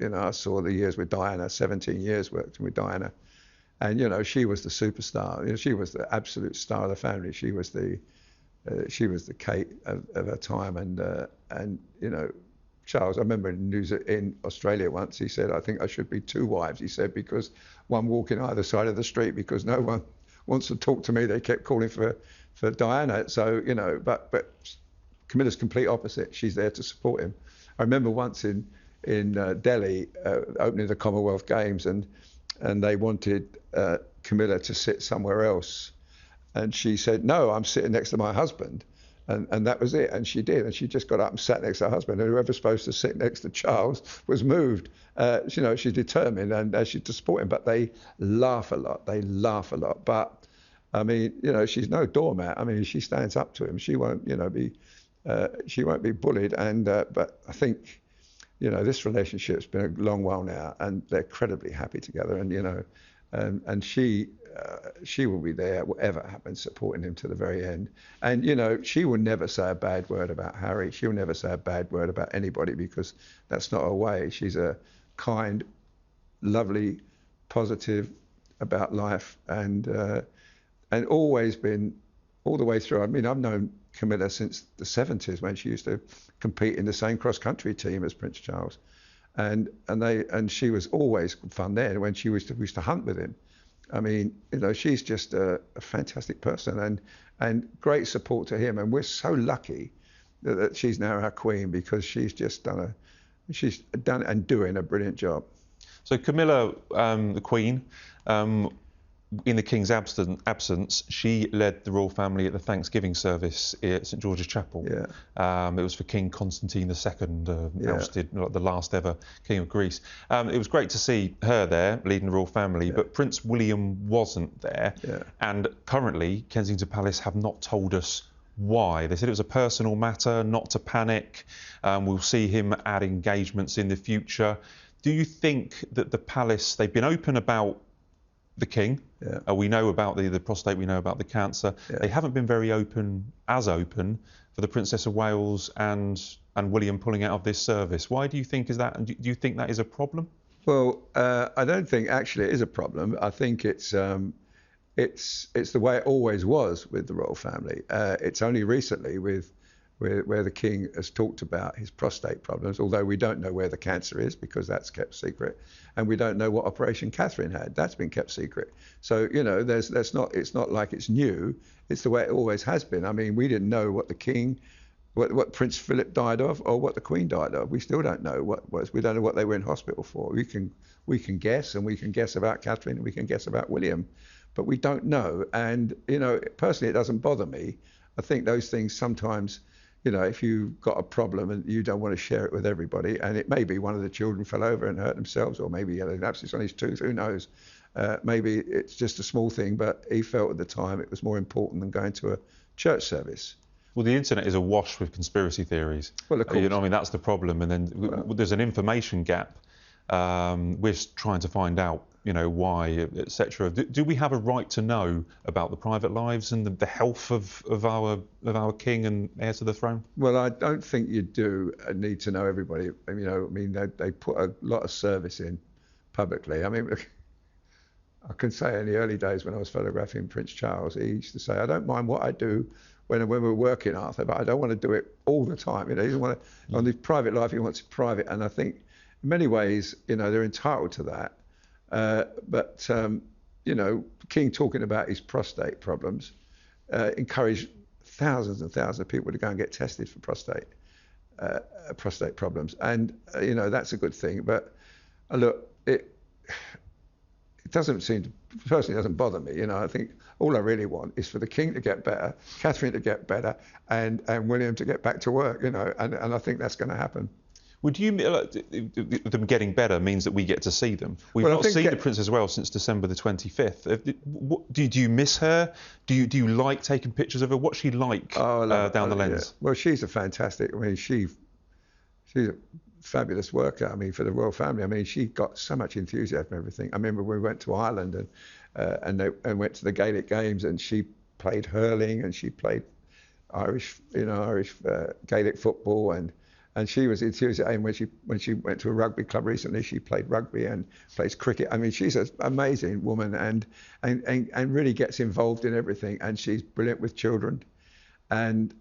I saw the years with Diana, 17 years working with Diana. And, she was the superstar. She was the absolute star of the family. She was the Kate of her time. And Charles, I remember in Australia once, he said, I think I should be two wives. He said, because one walking either side of the street, because no one wants to talk to me. They kept calling for Diana. So, but Camilla's complete opposite. She's there to support him. I remember once in Delhi, opening the Commonwealth Games, and they wanted Camilla to sit somewhere else. And she said, no, I'm sitting next to my husband. And that was it. And she did. And she just got up and sat next to her husband. And whoever's supposed to sit next to Charles was moved. She's determined and she's to support him. But they laugh a lot. But, I mean, she's no doormat. I mean, she stands up to him. She won't, she won't be bullied. And but I think, this relationship's been a long while now, and they're incredibly happy together. And and she will be there, whatever happens, supporting him to the very end. And she will never say a bad word about Harry. She will never say a bad word about anybody, because that's not her way. She's a kind, lovely, positive about life, and always been all the way through. I mean, I've known Camilla since the 70s, when she used to compete in the same cross-country team as Prince Charles, and she was always fun there when we used to hunt with him. I mean, she's just a fantastic person and great support to him, and we're so lucky that she's now our queen, because she's done and doing a brilliant job. So Camilla, the Queen, in the King's absence, she led the royal family at the Thanksgiving service at St George's Chapel. Yeah. It was for King Constantine II, ousted, the last ever King of Greece. It was great to see her there, leading the royal family, but Prince William wasn't there. Yeah. And currently, Kensington Palace have not told us why. They said it was a personal matter, not to panic. We'll see him at engagements in the future. Do you think that the palace, they've been open about the King? Yeah. We know about the prostate, we know about the cancer. Yeah. They haven't been very open for the Princess of Wales and William pulling out of this service. Why do you think is that? And do you think that is a problem? Well, I don't think actually it is a problem. I think it's the way it always was with the royal family. It's only recently where the King has talked about his prostate problems, although we don't know where the cancer is, because that's kept secret, and we don't know what operation Catherine had. That's been kept secret. So it's not like it's new. It's the way it always has been. I mean, we didn't know what the King, what Prince Philip died of, or what the Queen died of. We still don't know what was. We don't know what they were in hospital for. We can guess, and we can guess about Catherine, and we can guess about William, but we don't know. And personally, it doesn't bother me. I think those things sometimes, if you've got a problem and you don't want to share it with everybody, and it may be one of the children fell over and hurt themselves, or maybe he had an abscess on his tooth, who knows? Maybe it's just a small thing, but he felt at the time it was more important than going to a church service. Well, the internet is awash with conspiracy theories. Well, of course. I mean, that's the problem. And then there's an information gap. We're trying to find out, why, etc. Do we have a right to know about the private lives and the health of our king and heir to the throne? Well, I don't think you do need to know everybody. They put a lot of service in publicly. I mean, I can say in the early days when I was photographing Prince Charles, he used to say, I don't mind what I do when we're working, Arthur, but I don't want to do it all the time. He doesn't want to, on his private life, he wants it private. And I think in many ways, they're entitled to that. But King talking about his prostate problems encouraged thousands and thousands of people to go and get tested for prostate problems. And, that's a good thing. But look, it doesn't seem to, personally, doesn't bother me. I think all I really want is for the King to get better, Catherine to get better, and William to get back to work, and I think that's going to happen. Would you, them getting better means that we get to see them? We've not seen the Princess of Wales since December the 25th. Do you miss her? Do you like taking pictures of her? What's she like down the lens? Yeah. Well, she's a fantastic, she's a fabulous worker, for the royal family. She got so much enthusiasm and everything. I remember we went to Ireland and went to the Gaelic Games, and she played hurling and she played Irish Gaelic football, and And she was and when she went to a rugby club recently, she played rugby and plays cricket. I mean, she's an amazing woman and really gets involved in everything. And she's brilliant with children, and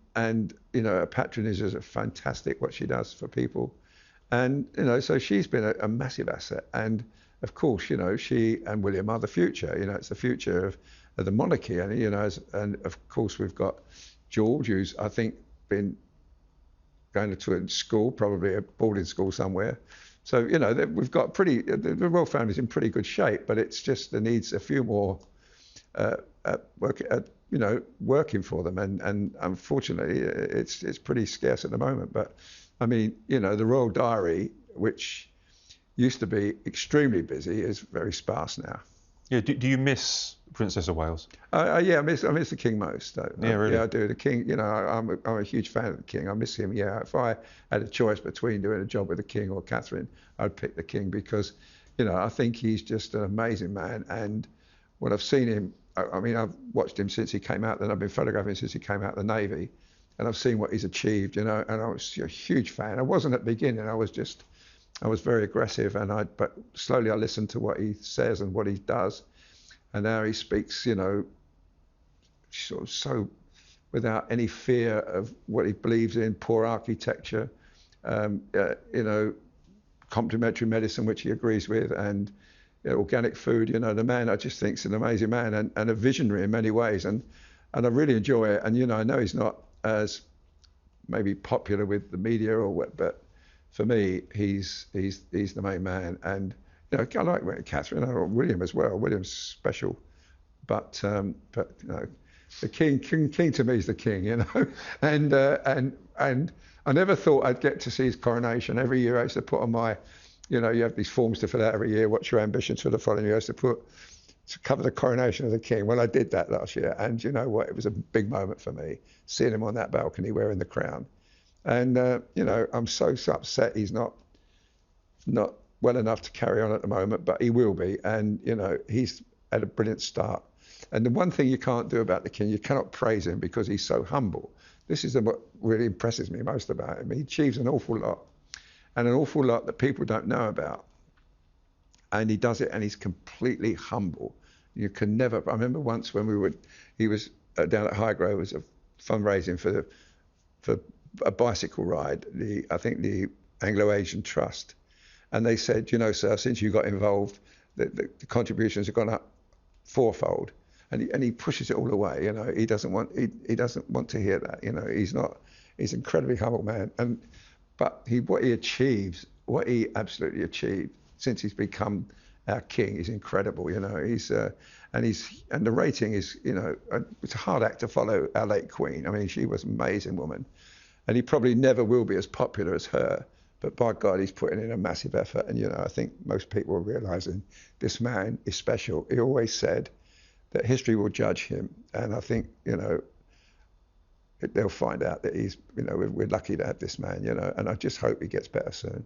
you know, her patronage is fantastic what she does for people, and you know, so she's been a massive asset. And of course, you know, she and William are the future. You know, it's the future of the monarchy, and you know, and of course we've got George, who's I think been going to a school, probably a boarding school somewhere. So, you know, we've got the royal family's in pretty good shape, but it's just there needs a few more working for them. And unfortunately, it's pretty scarce at the moment. But I mean, you know, the royal diary, which used to be extremely busy, is very sparse now. Yeah. Do you miss Princess of Wales? Yeah, I miss the King most. Yeah, really. Yeah, I do. The King, you know, I'm a huge fan of the King. I miss him. Yeah, if I had a choice between doing a job with the King or Catherine, I'd pick the King because, you know, I think he's just an amazing man. And when I've seen him, I mean, I've watched him since he came out, and I've been photographing him since he came out of the Navy, and I've seen what he's achieved, you know, and I was a huge fan. I wasn't at the beginning. I was very aggressive, but slowly I listened to what he says and what he does. And now he speaks, you know, sort of so without any fear of what he believes in, poor architecture, you know, complementary medicine, which he agrees with, and you know, organic food. You know, the man I just think is an amazing man and a visionary in many ways. And I really enjoy it. And, you know, I know he's not as maybe popular with the media or what, but for me, he's the main man. And you know, I like Catherine. I like William as well. William's special, but you know, the king to me is the king. You know, and I never thought I'd get to see his coronation. Every year I used to put on my, you know, you have these forms to fill out every year. What's your ambitions for the following year? I used to cover the coronation of the king. Well, I did that last year, and you know what? It was a big moment for me, seeing him on that balcony wearing the crown. And you know, I'm so upset he's not well enough to carry on at the moment, but he will be. And you know, he's had a brilliant start. And the one thing you can't do about the king, you cannot praise him because he's so humble. This is what really impresses me most about him. He achieves an awful lot, and an awful lot that people don't know about. And he does it, and he's completely humble. You can never. I remember once when he was down at Highgrove, it was a fundraising for a bicycle ride. I think the Anglo-Asian Trust. And they said, you know, sir, since you got involved, the contributions have gone up fourfold. And he pushes it all away. You know, he doesn't want to hear that. You know, he's an incredibly humble man. But what he absolutely achieved since he's become our king is incredible. You know, and the rating is, you know, it's a hard act to follow our late Queen. I mean, she was an amazing woman, and he probably never will be as popular as her. But by God, he's putting in a massive effort. And, you know, I think most people are realizing this man is special. He always said that history will judge him. And I think, you know, they'll find out that he's, you know, we're lucky to have this man, you know, and I just hope he gets better soon.